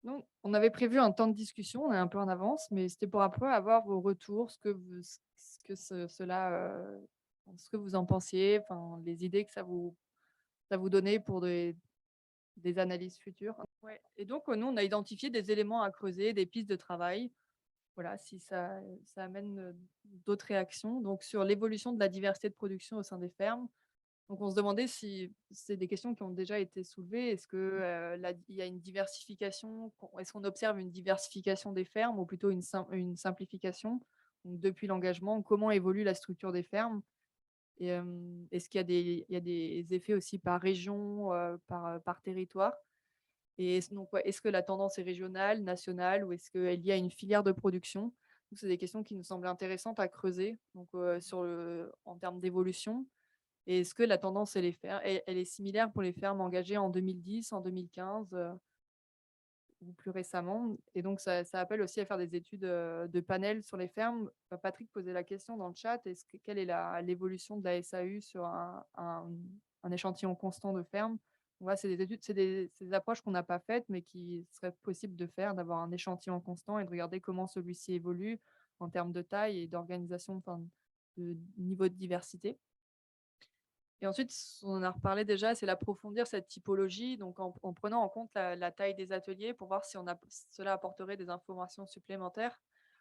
Non, on avait prévu un temps de discussion, on est un peu en avance, mais c'était pour un peu avoir vos retours, ce que cela, ce que vous en pensiez, enfin, les idées que ça vous donnait pour des analyses futures. Ouais et donc, nous, on a identifié des éléments à creuser, des pistes de travail. Voilà, si ça amène, d'autres réactions. Donc sur l'évolution de la diversité de production au sein des fermes. Donc on se demandait si c'est des questions qui ont déjà été soulevées. Est-ce que, il y a une diversification? Est-ce qu'on observe une diversification des fermes ou plutôt une simplification? Donc depuis l'engagement, comment évolue la structure des fermes? Et est-ce qu'il y a il y a des effets aussi par région, par territoire? Et est-ce que la tendance est régionale, nationale ou est-ce qu'elle est liée à une filière de production? Donc c'est des questions qui nous semblent intéressantes à creuser, donc en termes d'évolution. Et est-ce que la tendance elle est similaire pour les fermes engagées en 2010, en 2015, ou plus récemment? Et donc ça appelle aussi à faire des études, de panel sur les fermes. Patrick posait la question dans le chat, quelle est la l'évolution de la SAU sur un échantillon constant de fermes? Voilà, c'est des études, c'est des approches qu'on n'a pas faites, mais qui seraient possibles de faire, d'avoir un échantillon constant et de regarder comment celui-ci évolue en termes de taille et d'organisation, enfin, de niveau de diversité. Et ensuite, on en a reparlé déjà, c'est d'approfondir cette typologie, donc en prenant en compte la taille des ateliers pour voir si cela apporterait des informations supplémentaires.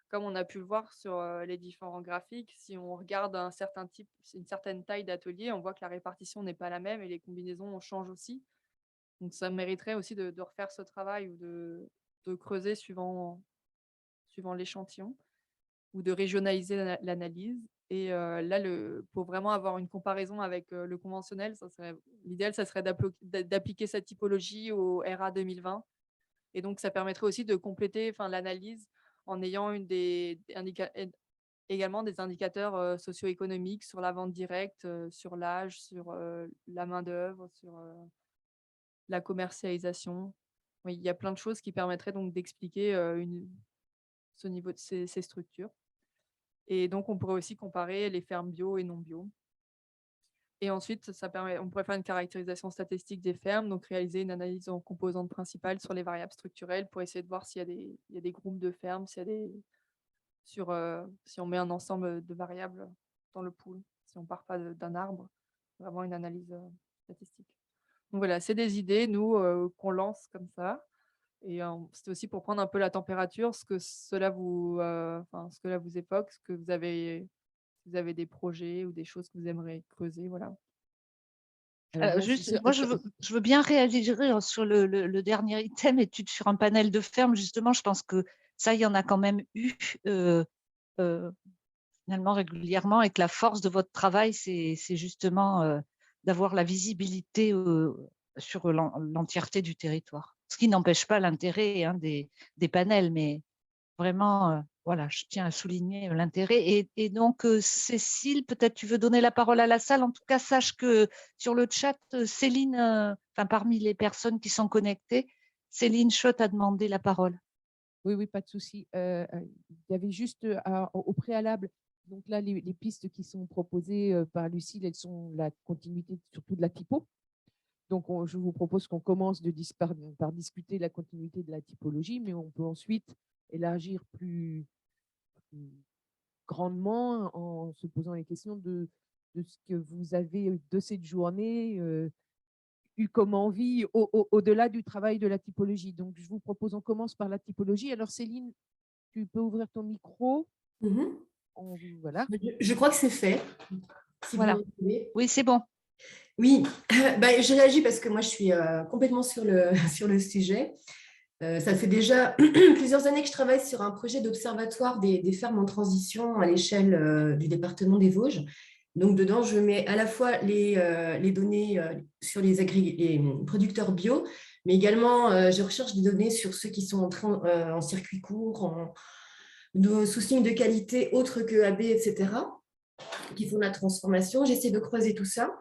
Comme on a pu le voir sur, les différents graphiques, si on regarde une certaine taille d'atelier, on voit que la répartition n'est pas la même et les combinaisons changent aussi. Donc ça mériterait aussi de refaire ce travail ou de creuser suivant l'échantillon ou de régionaliser l'analyse. Et là, pour vraiment avoir une comparaison avec, le conventionnel, l'idéal, ça serait d'appliquer cette typologie au RA 2020. Et donc ça permettrait aussi de compléter, enfin, l'analyse en ayant également des indicateurs, socio-économiques sur la vente directe, sur l'âge, sur, la main-d'œuvre, sur, la commercialisation. Oui, il y a plein de choses qui permettraient donc d'expliquer, ce niveau de ces structures. Et donc, on pourrait aussi comparer les fermes bio et non bio. Et ensuite, on pourrait faire une caractérisation statistique des fermes, donc réaliser une analyse en composantes principales sur les variables structurelles pour essayer de voir il y a des groupes de fermes, si on met un ensemble de variables dans le pool, si on part pas d'un arbre, vraiment une analyse statistique. Donc voilà, c'est des idées, nous, qu'on lance comme ça. Et c'était aussi pour prendre un peu la température, ce que là vous évoque, ce que vous avez des projets ou des choses que vous aimeriez creuser, voilà. Alors moi, Juste, moi je veux bien réagir sur le dernier item, études sur un panel de fermes. Justement, je pense que ça, il y en a quand même eu, heu, finalement régulièrement, et que la force de votre travail, c'est justement, d'avoir la visibilité, sur l'entièreté du territoire. Ce qui n'empêche pas l'intérêt, hein, des panels, mais vraiment, voilà, je tiens à souligner, l'intérêt. Et donc, Cécile, peut-être tu veux donner la parole à la salle? En tout cas, sache que sur le chat, Céline, enfin parmi les personnes qui sont connectées, Céline Schott a demandé la parole. Oui, oui, pas de souci. Il y avait juste, au préalable, donc là, les pistes qui sont proposées, par Lucile, elles sont la continuité surtout de la typo. Donc je vous propose qu'on commence par discuter la continuité de la typologie, mais on peut ensuite élargir plus grandement en se posant les questions de ce que vous avez, de cette journée, eu comme envie au-delà du travail de la typologie. Donc je vous propose, on commence par la typologie. Alors Céline, tu peux ouvrir ton micro. Mhm. Voilà. Je crois que c'est fait, si vous Voilà. m'entendez. Oui, c'est bon. Oui, bah, je réagis parce que moi, je suis complètement sur sur le sujet. Ça fait déjà plusieurs années que je travaille sur un projet d'observatoire des fermes en transition à l'échelle du département des Vosges. Donc, dedans, je mets à la fois les données sur les producteurs bio, mais également, je recherche des données sur ceux qui sont en circuit court, sous signe de qualité autre que AB, etc., qui font la transformation. J'essaie de croiser tout ça.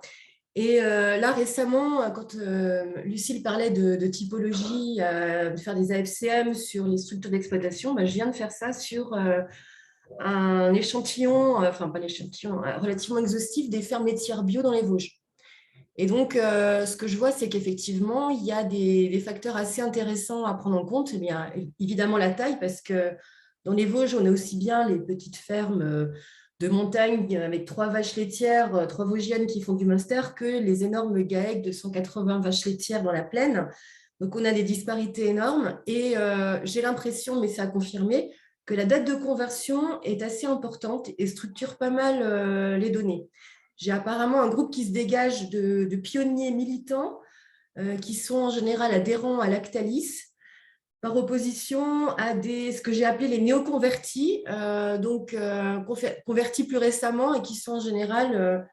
Et là, récemment, quand Lucille parlait de typologie, de faire des AFCM sur les structures d'exploitation, bah, je viens de faire ça sur un échantillon, enfin pas l'échantillon, relativement exhaustif des fermes laitières bio dans les Vosges. Et donc, ce que je vois, c'est qu'effectivement, il y a des facteurs assez intéressants à prendre en compte. Eh bien, évidemment, la taille, parce que dans les Vosges, on a aussi bien les petites fermes de montagne avec 3 vaches laitières, 3 Vosgiennes qui font du Munster, que les énormes GAEC de 180 vaches laitières dans la plaine. Donc, on a des disparités énormes. Et j'ai l'impression, mais c'est à confirmer, que la date de conversion est assez importante et structure pas mal les données. J'ai apparemment un groupe qui se dégage de pionniers militants qui sont en général adhérents à Lactalis, par opposition à ce que j'ai appelé les néoconvertis, convertis plus récemment et qui sont en général,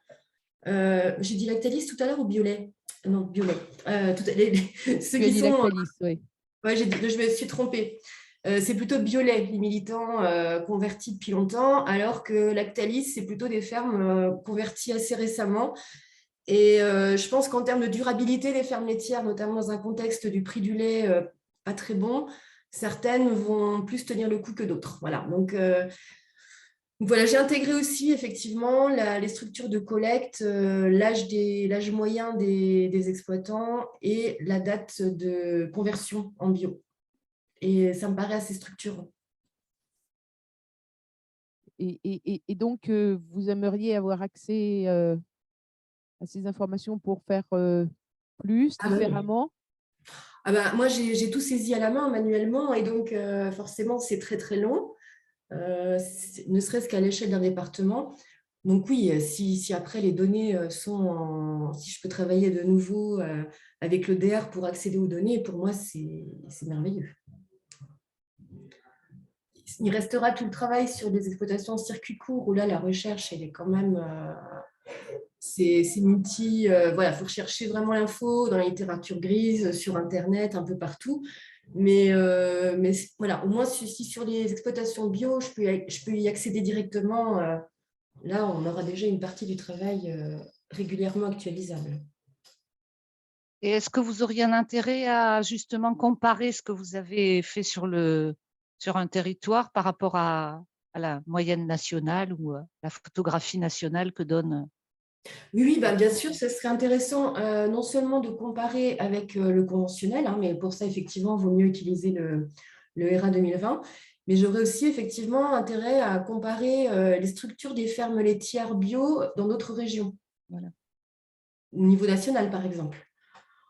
j'ai dit Lactalis tout à l'heure ou Biolay? Non, Biolay. Ceux Tu as qui dit sont, Lactalis, oui. ouais, je me suis trompée. C'est plutôt Biolay, les militants convertis depuis longtemps, alors que Lactalis, c'est plutôt des fermes converties assez récemment. Et je pense qu'en termes de durabilité des fermes laitières, notamment dans un contexte du prix du lait pas très bon, certaines vont plus tenir le coup que d'autres. Voilà. Donc voilà, j'ai intégré aussi effectivement les structures de collecte, l'âge moyen des exploitants et la date de conversion en bio. Et ça me paraît assez structurant. Et donc, vous aimeriez avoir accès à ces informations pour faire plus, Ah bah oui. différemment? Ah bah, moi, j'ai tout saisi à la main manuellement et donc forcément, c'est très très long. Ne serait-ce qu'à l'échelle d'un département. Donc oui, si après les données si je peux travailler de nouveau avec le DR pour accéder aux données, pour moi, c'est merveilleux. Il restera tout le travail sur des exploitations en circuit court où là, la recherche, elle est quand même... c'est multi... voilà, il faut rechercher vraiment l'info dans la littérature grise, sur Internet, un peu partout. Mais voilà, au moins, si sur les exploitations bio, je peux y accéder directement. Là, on aura déjà une partie du travail régulièrement actualisable. Et est-ce que vous auriez un intérêt à justement comparer ce que vous avez fait sur un territoire par rapport à la moyenne nationale ou la photographie nationale que donne? Oui, bah, bien sûr, ce serait intéressant non seulement de comparer avec le conventionnel, hein, mais pour ça, effectivement, il vaut mieux utiliser le ERA 2020. Mais j'aurais aussi effectivement intérêt à comparer les structures des fermes laitières bio dans d'autres régions, Voilà. au niveau national, par exemple.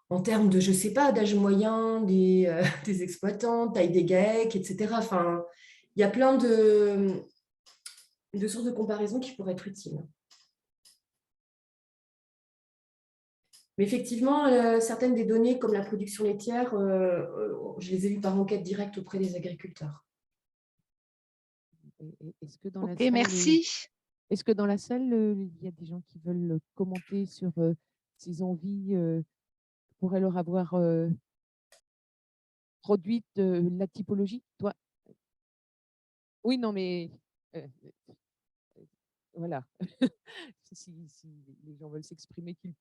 En termes de, je ne sais pas, d'âge moyen des exploitants, taille des GAEC, etc. Enfin, il y a plein de sources de comparaison qui pourraient être utiles. Mais effectivement, certaines des données, comme la production laitière, je les ai eues par enquête directe auprès des agriculteurs. Est-ce que dans la Ok, salle, merci. est-ce que dans la salle, il y a des gens qui veulent commenter sur ces envies pourraient leur avoir produite la typologie? Toi? Oui, non, mais euh, voilà. Si les gens veulent s'exprimer, qu'ils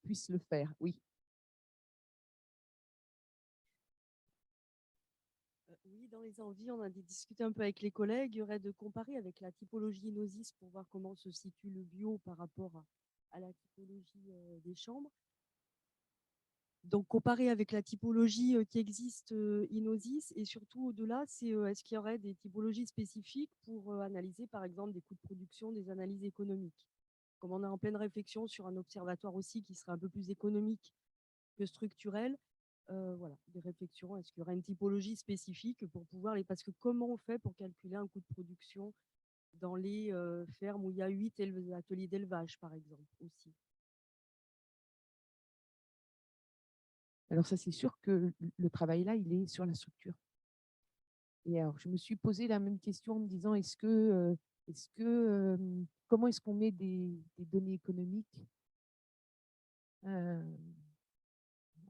puissent le faire. Oui. Oui, dans les envies, on a discuté un peu avec les collègues. Il y aurait de comparer avec la typologie Inosis pour voir comment se situe le bio par rapport à la typologie des chambres. Donc, comparer avec la typologie qui existe Inosis et surtout au-delà, c'est est-ce qu'il y aurait des typologies spécifiques pour analyser par exemple des coûts de production, des analyses économiques. Comme on est en pleine réflexion sur un observatoire aussi qui serait un peu plus économique que structurel, voilà, des réflexions. Est-ce qu'il y aura une typologie spécifique pour pouvoir les... Parce que comment on fait pour calculer un coût de production dans les fermes où il y a 8 ateliers d'élevage, par exemple, aussi? Alors ça, c'est sûr que le travail là, il est sur la structure. Et alors, je me suis posé la même question en me disant, comment est-ce qu'on met des données économiques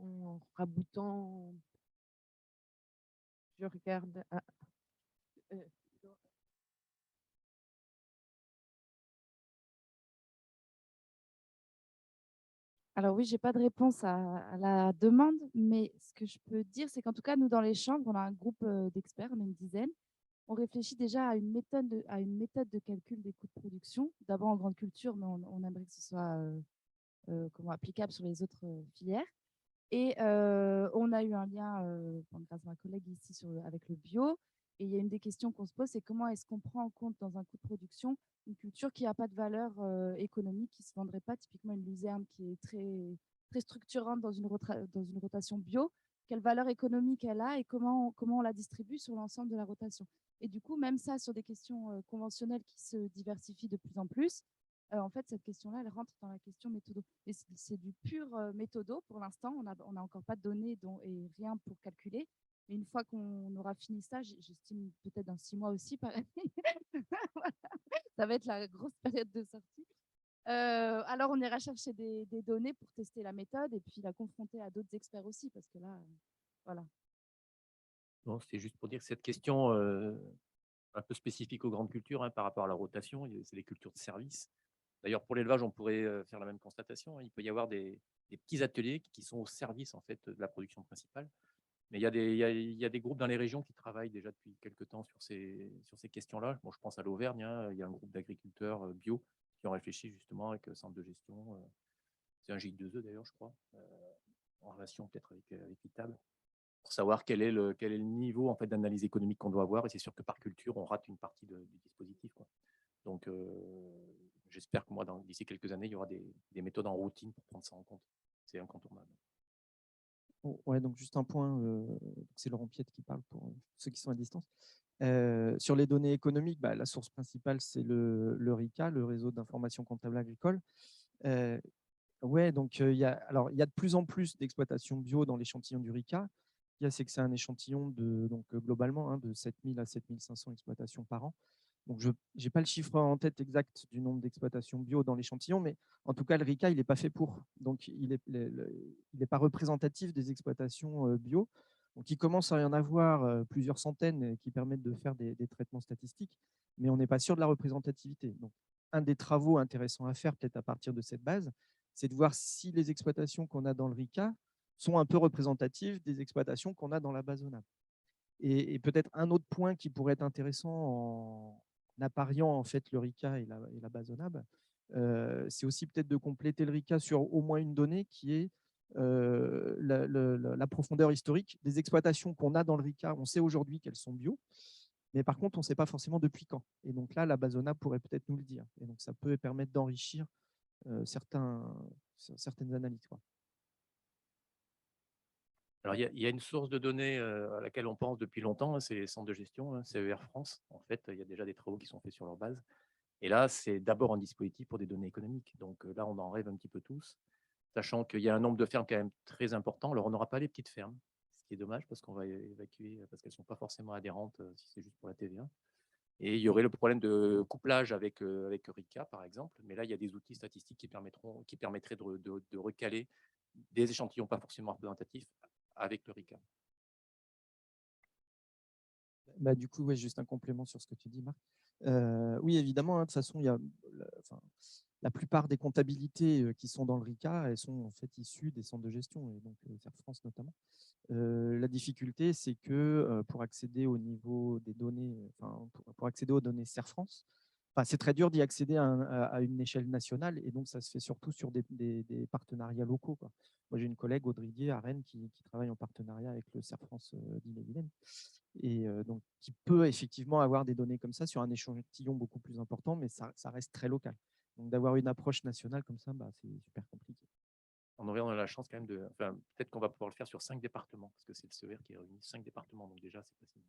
en raboutant, je regarde. Euh, Alors oui, j'ai pas de réponse à la demande, mais ce que je peux dire, c'est qu'en tout cas, nous, dans les chambres, on a un groupe d'experts, on est une dizaine. On réfléchit déjà à une méthode de calcul des coûts de production. D'abord en grande culture, mais on aimerait que ce soit applicable sur les autres filières. Et on a eu un lien, grâce à ma collègue ici, avec le bio. Et il y a une des questions qu'on se pose, c'est comment est-ce qu'on prend en compte dans un coût de production une culture qui n'a pas de valeur économique, qui ne se vendrait pas, typiquement une luzerne qui est très, très structurante dans une rotation bio. Quelle valeur économique elle a et comment on la distribue sur l'ensemble de la rotation. Et du coup, même ça, sur des questions conventionnelles qui se diversifient de plus en plus, en fait, cette question-là, elle rentre dans la question méthodo. Et c'est du pur méthodo pour l'instant. On n'a encore pas de données et rien pour calculer. Mais une fois qu'on aura fini ça, j'estime peut-être dans 6 mois aussi, pareil. Voilà. Ça va être la grosse période de sortie. Alors, on ira chercher des données pour tester la méthode et puis la confronter à d'autres experts aussi, parce que là, voilà. Bon, c'est juste pour dire que cette question un peu spécifique aux grandes cultures, par rapport à la rotation, c'est les cultures de service. D'ailleurs, pour l'élevage, on pourrait faire la même constatation. Il peut y avoir des petits ateliers qui sont au service en fait, de la production principale. Mais il y a des groupes dans les régions qui travaillent déjà depuis quelques temps sur ces questions-là. Bon, je pense à l'Auvergne, il y a un groupe d'agriculteurs bio qui ont réfléchi justement avec le centre de gestion. C'est un GIE2E d'ailleurs, je crois, en relation peut-être avec Itable, pour savoir quel est le niveau en fait, d'analyse économique qu'on doit avoir. Et c'est sûr que par culture, on rate une partie du dispositif, quoi. Donc, j'espère que d'ici quelques années, il y aura des méthodes en routine pour prendre ça en compte. C'est incontournable. Ouais, donc juste un point, c'est Laurent Piette qui parle pour ceux qui sont à distance. Sur les données économiques, la source principale, c'est le RICA, le réseau d'information comptable agricole. Ouais, donc il y a de plus en plus d'exploitations bio dans l'échantillon du RICA. C'est que c'est un échantillon globalement de 7000 à 7500 exploitations par an. Donc, je n'ai pas le chiffre en tête exact du nombre d'exploitations bio dans l'échantillon, mais en tout cas, le RICA, il n'est pas fait pour. Donc, il n'est pas représentatif des exploitations bio. Donc, il commence à y en avoir plusieurs centaines qui permettent de faire des traitements statistiques, mais on n'est pas sûr de la représentativité. Donc, un des travaux intéressants à faire, peut-être à partir de cette base, c'est de voir si les exploitations qu'on a dans le RICA sont un peu représentatives des exploitations qu'on a dans la base zonable. Et peut-être un autre point qui pourrait être intéressant en appariant en fait le RICA et la base zonable, c'est aussi peut-être de compléter le RICA sur au moins une donnée qui est la profondeur historique des exploitations qu'on a dans le RICA. On sait aujourd'hui qu'elles sont bio, mais par contre, on ne sait pas forcément depuis quand. Et donc là, la base zonable pourrait peut-être nous le dire. Et donc, ça peut permettre d'enrichir certaines analyses, quoi. Alors, il y a une source de données à laquelle on pense depuis longtemps, c'est les centres de gestion, CER France. En fait, il y a déjà des travaux qui sont faits sur leur base. Et là, c'est d'abord un dispositif pour des données économiques. Donc là, on en rêve un petit peu tous, sachant qu'il y a un nombre de fermes quand même très important. Alors, on n'aura pas les petites fermes, ce qui est dommage parce qu'on va évacuer, parce qu'elles ne sont pas forcément adhérentes si c'est juste pour la TVA. Et il y aurait le problème de couplage avec RICA, par exemple. Mais là, il y a des outils statistiques qui permettraient de recaler des échantillons pas forcément représentatifs avec le RICA. Du coup, ouais, juste un complément sur ce que tu dis, Marc. Oui, évidemment, de toute façon, il y a la plupart des comptabilités qui sont dans le RICA, elles sont en fait issues des centres de gestion, et donc CER France notamment. La difficulté, c'est que pour accéder au niveau des données, pour accéder aux données CER France, c'est très dur d'y accéder à une échelle nationale, et donc ça se fait surtout sur des partenariats locaux, quoi. Moi, j'ai une collègue, Audrey Dier, à Rennes, qui travaille en partenariat avec le CER France d'Ille-et-Vilaine, et donc qui peut effectivement avoir des données comme ça sur un échantillon beaucoup plus important, mais ça reste très local. Donc d'avoir une approche nationale comme ça, c'est super compliqué. En Auvergne, on a la chance quand même peut-être qu'on va pouvoir le faire sur 5 départements, parce que c'est le CER qui réunit 5 départements, donc déjà, c'est possible.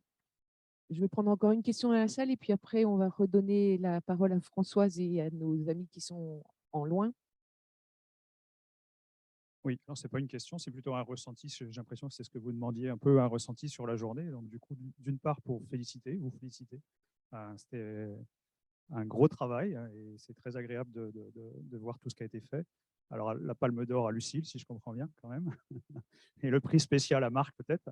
Je vais prendre encore une question à la salle et puis après, on va redonner la parole à Françoise et à nos amis qui sont en loin. Oui, alors ce n'est pas une question, c'est plutôt un ressenti. J'ai l'impression que c'est ce que vous demandiez, un peu un ressenti sur la journée. Donc, du coup, d'une part, pour vous féliciter. C'était un gros travail et c'est très agréable de voir tout ce qui a été fait. Alors, la palme d'or à Lucille, si je comprends bien, quand même. Et le prix spécial à Marc, peut-être.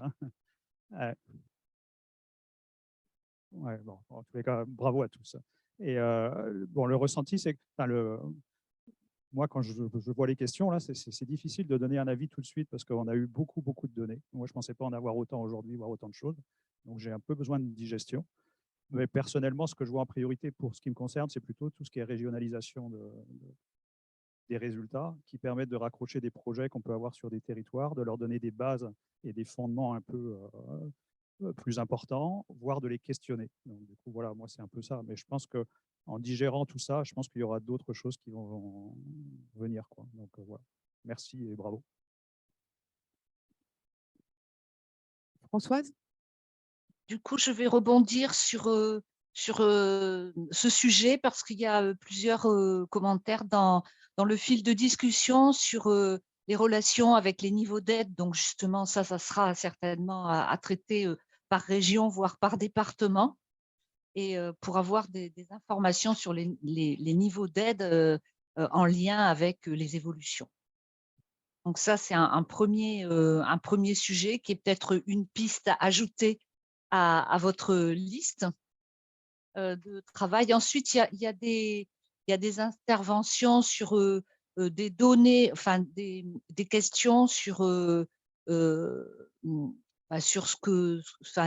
Ouais, bon, en tous les cas, bravo à tous. Et bon, le ressenti, c'est que moi, quand je vois les questions, là, c'est difficile de donner un avis tout de suite parce qu'on a eu beaucoup de données. Moi, je ne pensais pas en avoir autant aujourd'hui, voir autant de choses. Donc, j'ai un peu besoin de digestion. Mais personnellement, ce que je vois en priorité pour ce qui me concerne, c'est plutôt tout ce qui est régionalisation des résultats qui permettent de raccrocher des projets qu'on peut avoir sur des territoires, de leur donner des bases et des fondements un peu plus importants, voire de les questionner. Donc, du coup, voilà, moi, c'est un peu ça. Mais je pense qu'en digérant tout ça, je pense qu'il y aura d'autres choses qui vont venir, quoi. Donc, voilà. Merci et bravo. Françoise? Du coup, je vais rebondir sur ce sujet parce qu'il y a plusieurs commentaires dans le fil de discussion sur les relations avec les niveaux d'aide. Donc, justement, ça sera certainement à traiter par région, voire par département. Et pour avoir des informations sur les niveaux d'aide en lien avec les évolutions. Donc ça, c'est un premier sujet qui est peut-être une piste à ajouter à votre liste de travail. Ensuite, il y a des interventions sur des données, enfin des questions sur, sur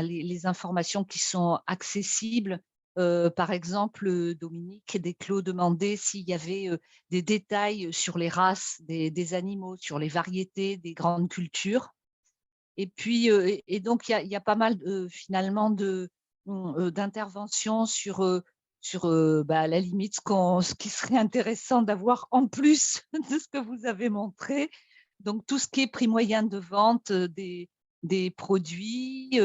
les informations qui sont accessibles. Par exemple, Dominique Desclos demandait s'il y avait des détails sur les races des animaux, sur les variétés des grandes cultures. Et puis, et donc, il y a pas mal finalement d'interventions sur, à la limite ce qui serait intéressant d'avoir en plus de ce que vous avez montré. Donc, tout ce qui est prix moyen de vente des produits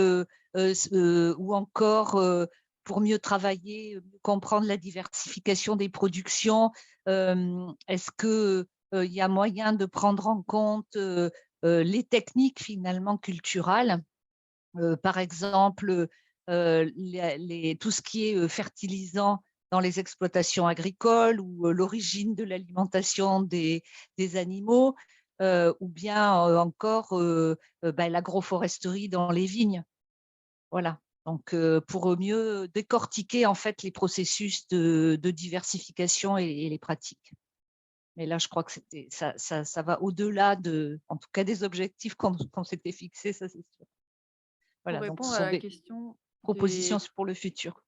ou encore pour mieux travailler, comprendre la diversification des productions. Est-ce qu'il y a moyen de prendre en compte les techniques finalement culturelles, par exemple tout ce qui est fertilisant dans les exploitations agricoles ou l'origine de l'alimentation des animaux, ou bien encore l'agroforesterie dans les vignes. Voilà. Donc, pour mieux décortiquer en fait les processus de diversification et les pratiques. Mais là, je crois que ça va au-delà en tout cas des objectifs qu'on s'était fixés, ça c'est sûr. Pour Voilà, donc ce répondre à sont la des question propositions des pour le futur.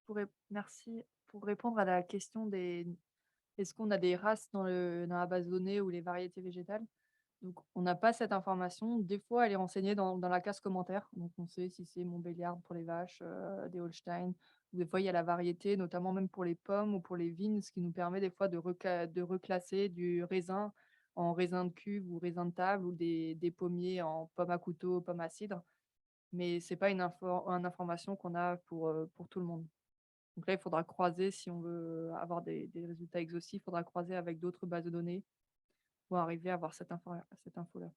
ouais, merci. Pour répondre à la question des est-ce qu'on a des races dans la base de données ou les variétés végétales? Donc on n'a pas cette information. Des fois, elle est renseignée dans la case commentaires. Donc on sait si c'est Montbéliard pour les vaches, des Holstein, ou des fois il y a la variété, notamment même pour les pommes ou pour les vignes, ce qui nous permet des fois de reclasser du raisin en raisin de cuve ou raisin de table, ou des pommiers en pommes à couteau, pommes à cidre. Mais c'est pas une information qu'on a pour tout le monde. Donc là, il faudra croiser si on veut avoir des résultats exhaustifs, il faudra croiser avec d'autres bases de données pour arriver à avoir cette info-là.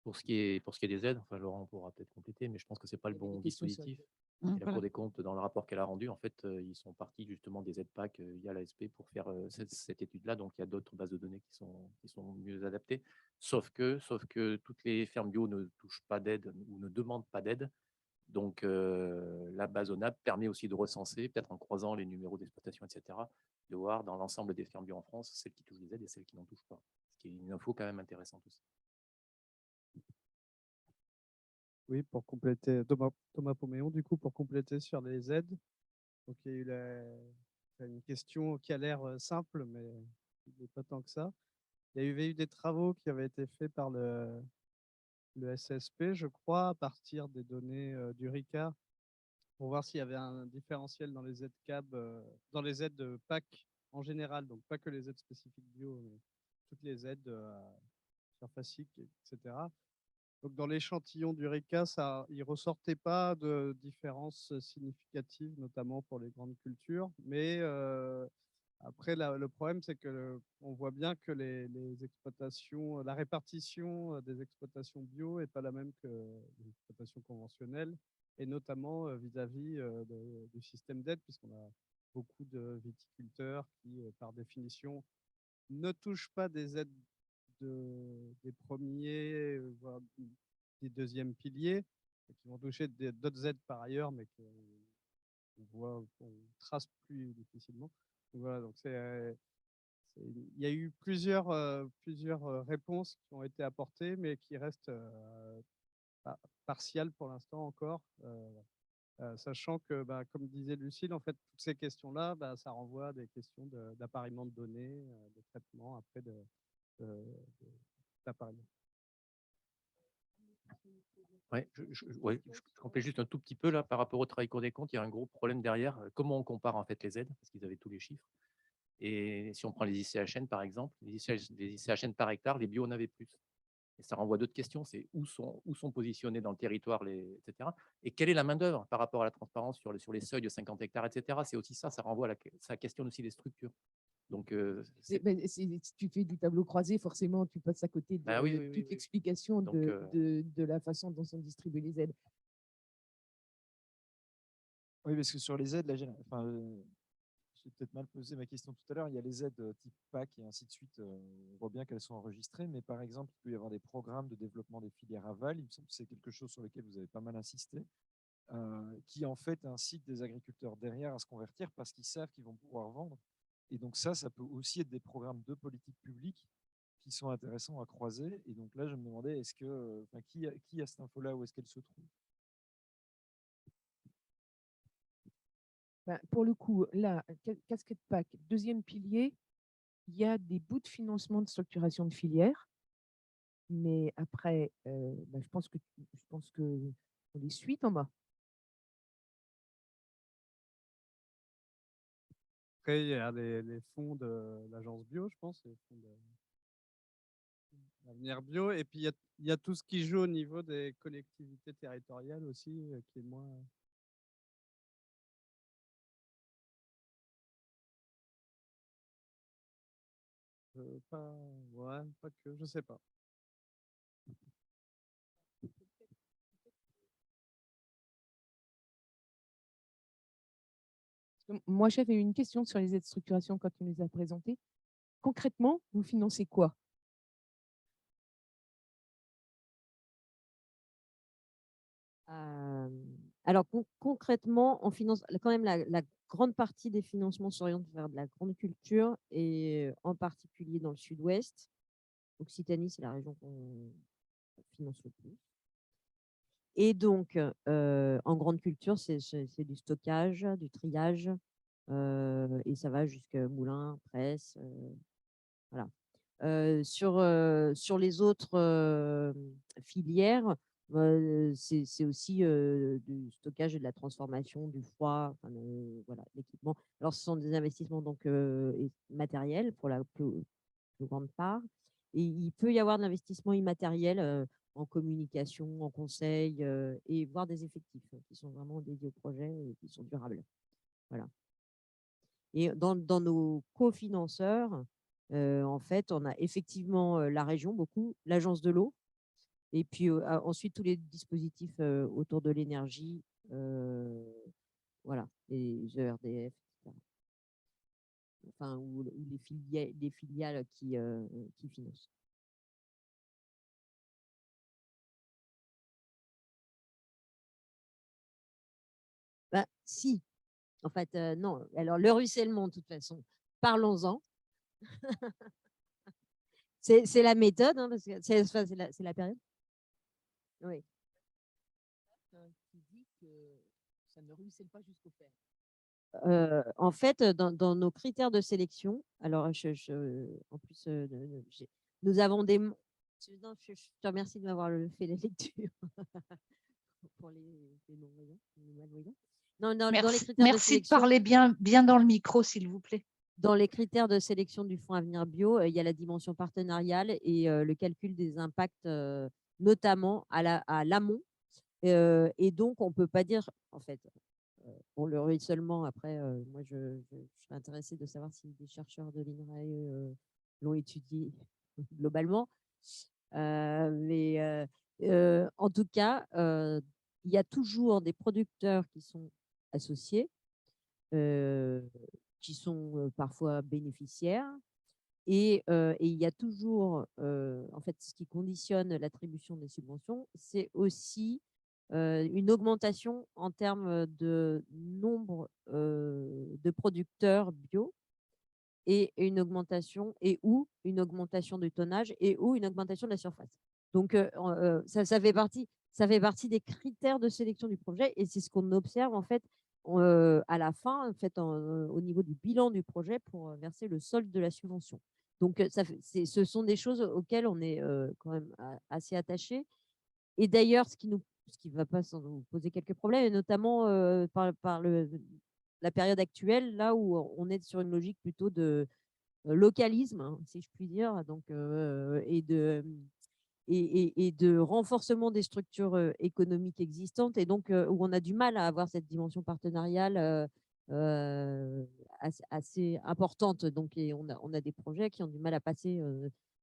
Pour ce qui est des aides, enfin, Laurent pourra peut-être compléter, mais je pense que c'est pas le Il y avait bon des questions sur dispositif. Mmh. Et la Cour des comptes, dans le rapport qu'elle a rendu, en fait, ils sont partis justement des aides PAC via l'ASP pour faire cette étude-là. Donc, il y a d'autres bases de données qui sont mieux adaptées. Sauf que toutes les fermes bio ne touchent pas d'aide ou ne demandent pas d'aide. Donc, la base ONAP permet aussi de recenser, peut-être en croisant les numéros d'exploitation, etc., de voir dans l'ensemble des fermes bio en France, celles qui touchent des aides et celles qui n'en touchent pas. Ce qui est une info quand même intéressante aussi. Oui, pour compléter, Thomas Poméon, du coup, pour compléter sur les aides. Donc, il y a eu une question qui a l'air simple, mais il n'est pas tant que ça. Il y avait eu des travaux qui avaient été faits par le SSP, je crois, à partir des données du RICA, pour voir s'il y avait un différentiel dans les aides CAB, dans les aides PAC en général, donc pas que les aides spécifiques bio, mais toutes les aides surfaciques, etc. Donc, dans l'échantillon du RICA, il ne ressortait pas de différence significative, notamment pour les grandes cultures. Mais après, le problème, c'est qu'on voit bien que les exploitations, la répartition des exploitations bio n'est pas la même que les exploitations conventionnelles, et notamment vis-à-vis du système d'aide, puisqu'on a beaucoup de viticulteurs qui, par définition, ne touchent pas des aides des premiers, voire des deuxièmes piliers, et qui vont toucher d'autres aides par ailleurs, mais qu'on trace plus difficilement. Donc voilà, donc il y a eu plusieurs réponses qui ont été apportées, mais qui restent partiales pour l'instant encore. sachant que, comme disait Lucille, en fait, toutes ces questions-là, ça renvoie à des questions d'appariement de données, de traitement après d'appariement. Ouais, je complète juste un tout petit peu là par rapport au travail Cour des comptes. Il y a un gros problème derrière. Comment on compare en fait les aides? Parce qu'ils avaient tous les chiffres. Et si on prend les ICHN par exemple, les ICHN par hectare, les bio en avaient plus. Et ça renvoie à d'autres questions. C'est où sont positionnés dans le territoire, etc. Et quelle est la main-d'œuvre par rapport à la transparence sur les seuils de 50 hectares, etc. C'est aussi ça, ça renvoie ça questionne aussi les structures. Donc, Si tu fais du tableau croisé, forcément, tu passes à côté de bah oui, toute l'explication Donc, de la façon dont sont distribuées les aides. Oui, parce que sur les aides, là, j'ai peut-être mal posé ma question tout à l'heure. Il y a les aides type PAC et ainsi de suite. On voit bien qu'elles sont enregistrées, mais par exemple, il peut y avoir des programmes de développement des filières aval. Il me semble que c'est quelque chose sur lequel vous avez pas mal insisté, qui en fait incite des agriculteurs derrière à se convertir parce qu'ils savent qu'ils vont pouvoir vendre. Et donc ça peut aussi être des programmes de politique publique qui sont intéressants à croiser. Et donc là, je me demandais, qui a cette info-là, où est-ce qu'elle se trouve? Pour le coup, là, casquette PAC, deuxième pilier, il y a des bouts de financement de structuration de filière. Mais après, je pense que on les suit, Thomas. Après, il y a les fonds de l'agence bio, je pense, les fonds d'Avenir Bio. Et puis, il y a tout ce qui joue au niveau des collectivités territoriales aussi, qui est moins… pas que, je sais pas. Moi, j'avais une question sur les aides de structuration quand tu nous as présenté. Concrètement, vous financez quoi? Alors concrètement, on finance quand même la grande partie des financements s'oriente vers de la grande culture et en particulier dans le sud-ouest. Occitanie, c'est la région qu'on finance le plus. Et donc, en grande culture, c'est du stockage, du triage, et ça va jusqu'à moulin, presse, voilà. Sur les autres filières, c'est aussi du stockage et de la transformation, du froid, voilà, l'équipement. Alors, ce sont des investissements donc matériels pour la plus grande part. Et il peut y avoir de l'investissement immatériel en communication, en conseil, et voire des effectifs qui sont vraiment dédiés au projet et qui sont durables. Voilà. Et dans nos cofinanceurs, en fait, on a effectivement la région, beaucoup, l'agence de l'eau, et puis ensuite tous les dispositifs autour de l'énergie, voilà, les ERDF, etc. Enfin, ou les filiales qui financent. Si, en fait, non. Alors, le ruissellement, de toute façon, parlons-en. C'est la méthode, hein, parce que c'est la période. Oui. Qui dit que ça ne ruisselle pas jusqu'au fer. En fait, dans nos critères de sélection, alors en plus, nous avons des… Non, je te remercie de m'avoir fait la lecture pour les non-voyants, les malvoyants. Non, dans les critères de Merci de sélection, parler bien dans le micro, s'il vous plaît. dans les critères de sélection du Fonds Avenir Bio, il y a la dimension partenariale et le calcul des impacts, notamment à l'amont. Et donc, on ne peut pas dire, en fait, on le ruissellement, après, moi, je serais intéressée de savoir si des chercheurs de l'INRAE l'ont étudié globalement. Mais en tout cas, il y a toujours des producteurs qui sont associés, qui sont parfois bénéficiaires. Et il y a toujours, en fait, ce qui conditionne l'attribution des subventions, c'est aussi une augmentation en termes de nombre de producteurs bio et une augmentation une augmentation du tonnage et ou une augmentation de la surface. Donc, ça fait partie. ça fait partie des critères de sélection du projet et c'est ce qu'on observe en fait à la fin, en fait, au niveau du bilan du projet pour verser le solde de la subvention. Donc, ce sont des choses auxquelles on est quand même assez attaché. Et d'ailleurs, ce qui va pas sans nous poser quelques problèmes, et notamment par la période actuelle, là où on est sur une logique plutôt de localisme, hein, si je puis dire, donc, et de renforcement des structures économiques existantes, et donc où on a du mal à avoir cette dimension partenariale assez importante. Donc, et on a des projets qui ont du mal à passer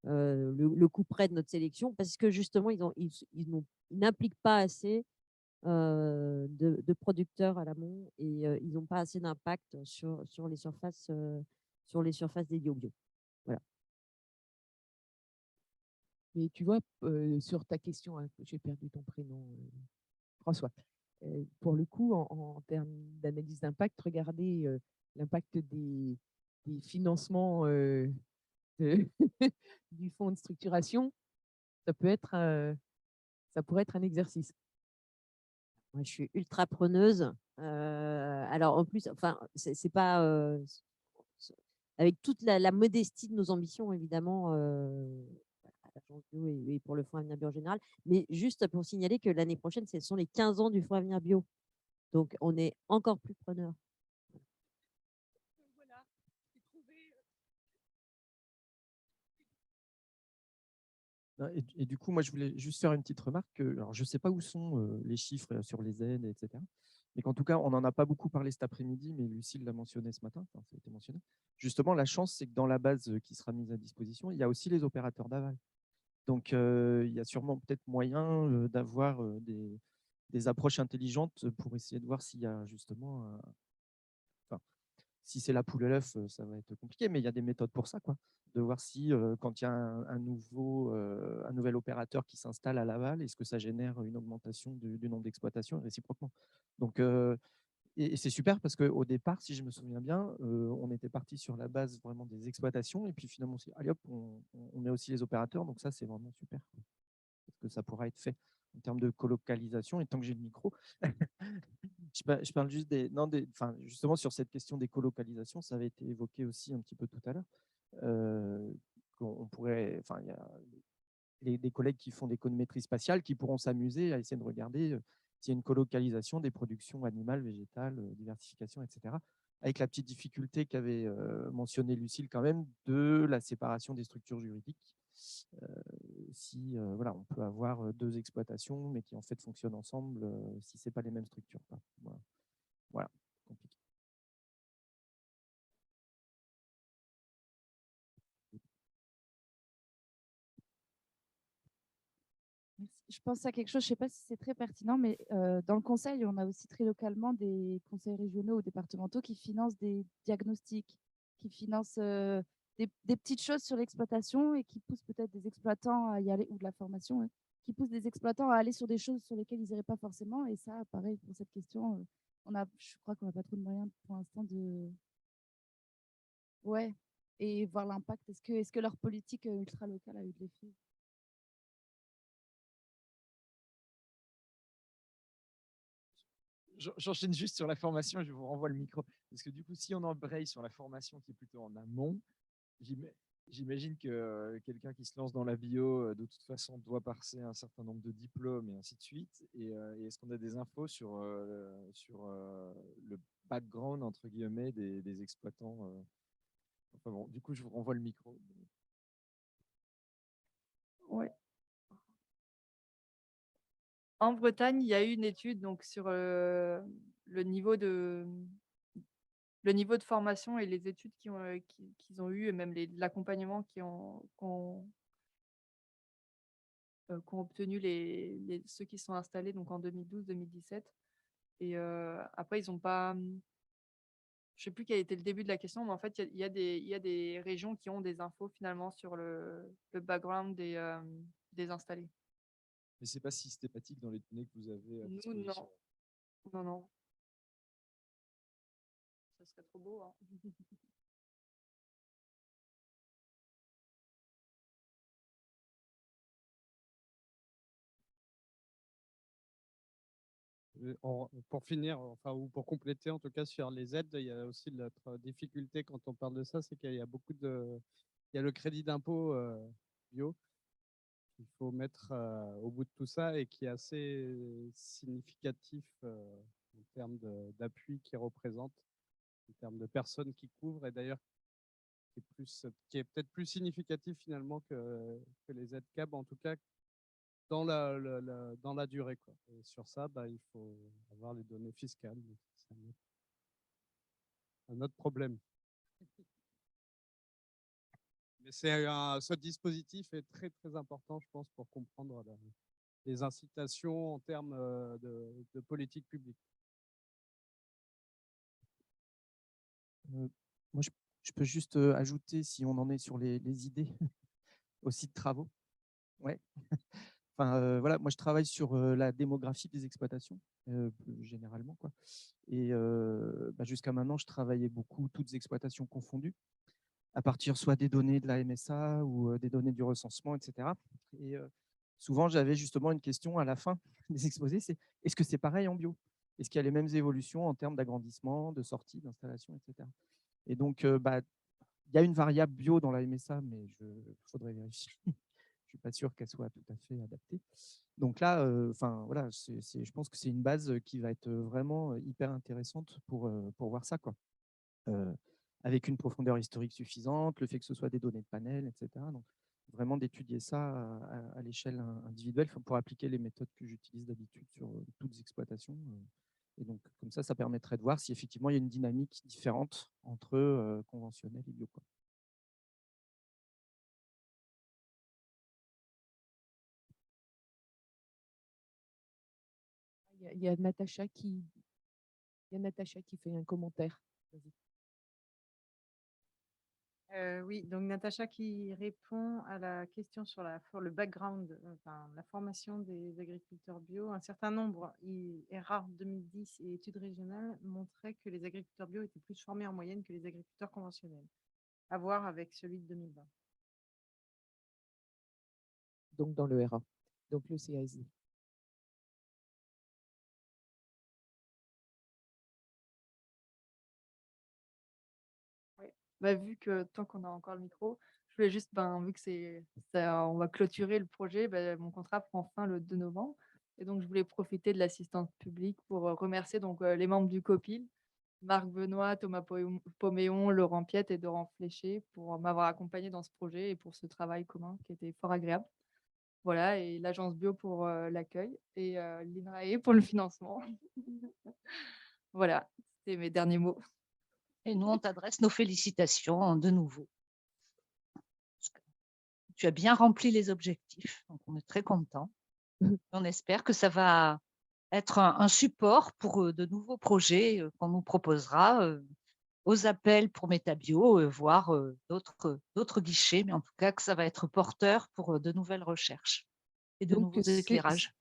le coup près de notre sélection parce que justement, ils n'impliquent pas assez de producteurs à l'amont et ils n'ont pas assez d'impact sur les surfaces dédiées au bio. Voilà. Mais tu vois, sur ta question, hein, j'ai perdu ton prénom, François. Pour le coup, en termes d'analyse d'impact, regardez l'impact des financements du fonds de structuration, ça pourrait être un exercice. Moi, je suis ultra preneuse. Alors, en plus, enfin, c'est pas avec toute la modestie de nos ambitions, évidemment, à l'Agence Bio et pour le Fonds Avenir Bio en général. Mais juste pour signaler que l'année prochaine, ce sont les 15 ans du Fonds Avenir Bio. Donc, on est encore plus preneur. Et du coup, moi, je voulais juste faire une petite remarque. Alors, je ne sais pas où sont les chiffres sur les aides, etc. Mais qu'en tout cas, on n'en a pas beaucoup parlé cet après-midi, mais Lucille l'a mentionné ce matin. Enfin, ça a été mentionné. Justement, la chance, c'est que dans la base qui sera mise à disposition, il y a aussi les opérateurs d'aval. Donc, il y a sûrement peut-être moyen d'avoir des approches intelligentes pour essayer de voir s'il y a justement si c'est la poule et l'œuf, ça va être compliqué, mais il y a des méthodes pour ça, quoi. De voir si, quand il y a un nouvel opérateur qui s'installe à Laval, est-ce que ça génère une augmentation du nombre d'exploitations réciproquement. Donc, et c'est super parce qu'au départ, si je me souviens bien, on était parti sur la base vraiment des exploitations, et puis finalement, allez hop, on met aussi les opérateurs, donc ça, c'est vraiment super. Parce que ça pourra être fait en termes de colocalisation, et tant que j'ai le micro, je parle juste justement sur cette question des colocalisations, ça avait été évoqué aussi un petit peu tout à l'heure. On pourrait, il y a des collègues qui font des économétries spatiales qui pourront s'amuser à essayer de regarder s'il y a une colocalisation des productions animales, végétales, diversification, etc. Avec la petite difficulté qu'avait mentionné Lucille quand même de la séparation des structures juridiques. Voilà, on peut avoir deux exploitations, mais qui en fait fonctionnent ensemble si ce n'est pas les mêmes structures. Voilà. Compliqué. Je pense à quelque chose, je ne sais pas si c'est très pertinent, mais dans le conseil, on a aussi très localement des conseils régionaux ou départementaux qui financent des diagnostics, qui financent des petites choses sur l'exploitation et qui poussent peut-être des exploitants à y aller, ou de la formation, hein, qui poussent des exploitants à aller sur des choses sur lesquelles ils n'iraient pas forcément. Et ça, pareil, pour cette question, je crois qu'on n'a pas trop de moyens pour l'instant de... Ouais, et voir l'impact. Est-ce que leur politique ultra locale a eu de l'effet? J'enchaîne juste sur la formation, je vous renvoie le micro. Parce que du coup, si on embraye sur la formation qui est plutôt en amont, j'imagine que quelqu'un qui se lance dans la bio, de toute façon, doit passer un certain nombre de diplômes et ainsi de suite. Et est-ce qu'on a des infos sur le background, entre guillemets, des exploitants Enfin bon, du coup, je vous renvoie le micro. Ouais. En Bretagne, il y a eu une étude donc, sur le niveau de formation et les études qu'ils ont eues, et même l'accompagnement qu'ont obtenu ceux qui sont installés donc, en 2012-2017. Et après, ils n'ont pas... Je ne sais plus quel était le début de la question, mais en fait, il y a des régions qui ont des infos finalement sur le background des installés. Mais ce n'est pas systématique dans les données que vous avez à Nous, disposition. non. Non. Ça serait trop beau. Hein. pour finir, enfin, ou pour compléter en tout cas sur les aides, il y a aussi notre difficulté quand on parle de ça, c'est qu'il y a il y a le crédit d'impôt bio qu'il faut mettre au bout de tout ça et qui est assez significatif en termes d'appui qu'il représente, en termes de personnes qui couvrent, et d'ailleurs qui est peut-être plus significatif finalement que les aides CAB, en tout cas dans dans la durée, quoi. Et sur ça, il faut avoir les données fiscales. C'est un autre problème. Mais ce dispositif est très, très important, je pense, pour comprendre les incitations en termes de politique publique. Moi, je peux juste ajouter, si on en est sur les idées aussi de travaux. Ouais. Enfin, voilà, moi, je travaille sur la démographie des exploitations, plus généralement, quoi. Et jusqu'à maintenant, je travaillais beaucoup, toutes exploitations confondues, à partir soit des données de la MSA ou des données du recensement, etc. Et souvent, j'avais justement une question à la fin des exposés, c'est est-ce que c'est pareil en bio? Est-ce qu'il y a les mêmes évolutions en termes d'agrandissement, de sortie, d'installation, etc. Et donc, il y a une variable bio dans la MSA, mais il faudrait vérifier. Je ne suis pas sûr qu'elle soit tout à fait adaptée. Donc là, voilà, je pense que c'est une base qui va être vraiment hyper intéressante pour voir ça, quoi. Avec une profondeur historique suffisante, le fait que ce soit des données de panel, etc. Donc, vraiment d'étudier ça à l'échelle individuelle pour appliquer les méthodes que j'utilise d'habitude sur toutes les exploitations. Et donc, comme ça permettrait de voir si effectivement il y a une dynamique différente entre conventionnel et bio, quoi. Il y a Natacha qui fait un commentaire. Vas-y. Oui, donc Natacha qui répond à la question sur le background, enfin, la formation des agriculteurs bio. Un certain nombre, ERAR 2010 et études régionales, montraient que les agriculteurs bio étaient plus formés en moyenne que les agriculteurs conventionnels. À voir avec celui de 2020. Donc dans le RA, donc le CASI. Vu que tant qu'on a encore le micro, je voulais juste, vu que on va clôturer le projet, mon contrat prend fin le 2 novembre. Et donc, je voulais profiter de l'assistance publique pour remercier donc, les membres du COPIL, Marc Benoît, Thomas Poméon, Laurent Piette et Doran Fléché pour m'avoir accompagné dans ce projet et pour ce travail commun qui était fort agréable. Voilà, et l'agence bio pour l'accueil et l'INRAE pour le financement. Voilà, c'était mes derniers mots. Et nous, on t'adresse nos félicitations de nouveau. Tu as bien rempli les objectifs, donc on est très contents. On espère que ça va être un support pour de nouveaux projets qu'on nous proposera aux appels pour Métabio, voire d'autres guichets, mais en tout cas que ça va être porteur pour de nouvelles recherches et de nouveaux éclairages.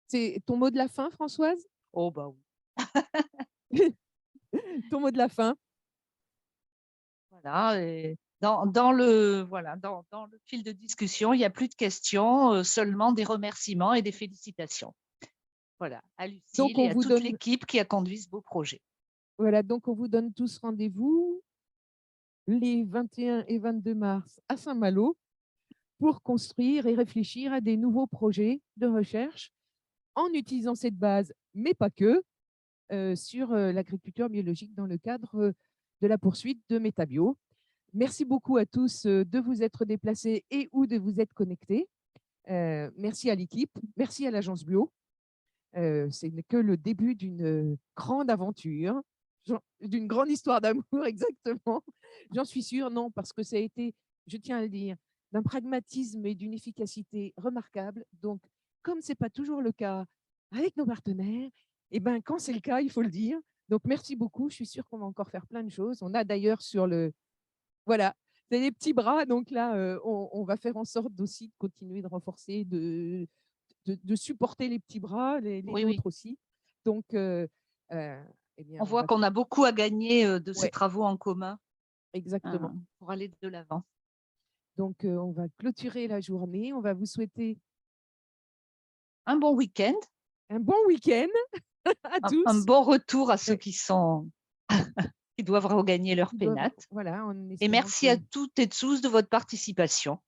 C'est ton mot de la fin, Françoise? Oh bah oui. Ton mot de la fin? Voilà, et dans le fil de discussion, il n'y a plus de questions, seulement des remerciements et des félicitations. Voilà, à Lucille et à toute l'équipe qui a conduit ce beau projet. Voilà, donc on vous donne tous rendez-vous les 21 et 22 mars à Saint-Malo pour construire et réfléchir à des nouveaux projets de recherche en utilisant cette base, mais pas que, sur l'agriculture biologique dans le cadre de la poursuite de Métabio. Merci beaucoup à tous de vous être déplacés et ou de vous être connectés. Merci à l'équipe, merci à l'agence bio. Ce n'est que le début d'une grande aventure, d'une grande histoire d'amour, exactement. J'en suis sûre, non, parce que ça a été, je tiens à le dire, d'un pragmatisme et d'une efficacité remarquable. Donc, comme ce n'est pas toujours le cas avec nos partenaires, et ben, quand c'est le cas, il faut le dire. Donc, merci beaucoup. Je suis sûre qu'on va encore faire plein de choses. On a d'ailleurs sur le... Voilà, c'est les petits bras. Donc là, on va faire en sorte aussi de continuer de renforcer, de supporter les petits bras, les nôtres aussi. Donc, eh bien, on voit qu'on a beaucoup à gagner de ces travaux en commun. Exactement. Pour aller de l'avant. Donc, on va clôturer la journée. On va vous souhaiter un bon week-end. Un bon week-end. à un tous. bon retour à ceux qui doivent regagner leur Qui doivent- pénate. Voilà, en Et espérant merci que- à toutes et tous de votre participation.